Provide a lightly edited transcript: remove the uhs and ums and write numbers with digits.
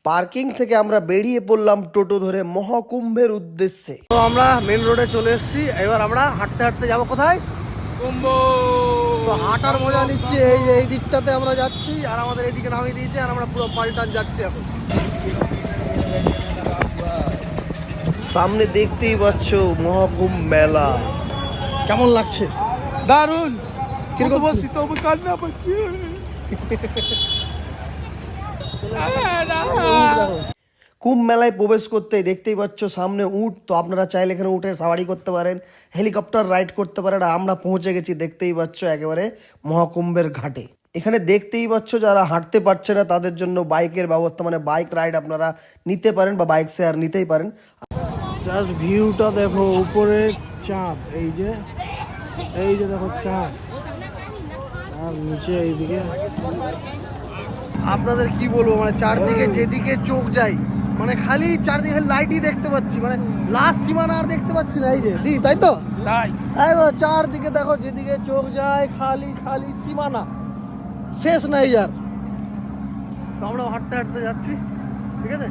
Parking থেকে আমরা বেরিয়ে পড়লাম টোটো ধরে মহাকুম্ভের উদ্দেশ্যে। তো আমরা মেন রোডে চলে এসেছি, এবার আমরা হাঁটতে হাঁটতে যাবো কোথায়? কুম্ভ। তো হাঁটার মজা নিচ্ছি, এই দিকটাতে আমরা যাচ্ছি আর আমাদের এইদিকে নামিয়ে দিয়েছে আর আমরা পুরো পাল্টান যাচ্ছি এখন। সামনে দেখতেই পাচ্ছ মহাকুম্ভ মেলা। কেমন লাগছে? দারুন। কিরকম বলছি তো আমি কান্না পাচ্ছি। কুম্ভ মেলায় প্রবেশ করতেই দেখতেই পাচ্ছ সামনে উট। তো আপনারা চাইলে এখানে উঠে সাওয়ারি করতে পারেন, হেলিকপ্টার রাইড করতে পারেন। আর আমরা পৌঁছে গেছি দেখতেই পাচ্ছ একেবারে মহাকুম্ভের ঘাটে। এখানে দেখতেই পাচ্ছ যারা হাঁটতে পারছে না তাদের জন্য বাইকের ব্যবস্থা, মানে বাইক রাইড আপনারা নিতে পারেন বা বাইক শেয়ার নিতেই পারেন। জাস্ট ভিউটা দেখো, উপরে চাঁদ, এই যে দেখো চাঁদ, আর নিচে এইদিকে আপনাদের কি বলবো, মানে চারদিকে যেদিকে চোখ যায় মানে খালি চারদিকে লাইটই দেখতে পাচ্ছি, মানে লাস্ট সীমানা আর দেখতে পাচ্ছি না। এই যে দি, তাই তো? তাই চারদিকে দেখো যেদিকে চোখ যায় খালি খালি সীমানা, শেষ নাই আর। তো আমরা হাঁটতে হাঁটতে যাচ্ছি, ঠিক আছে।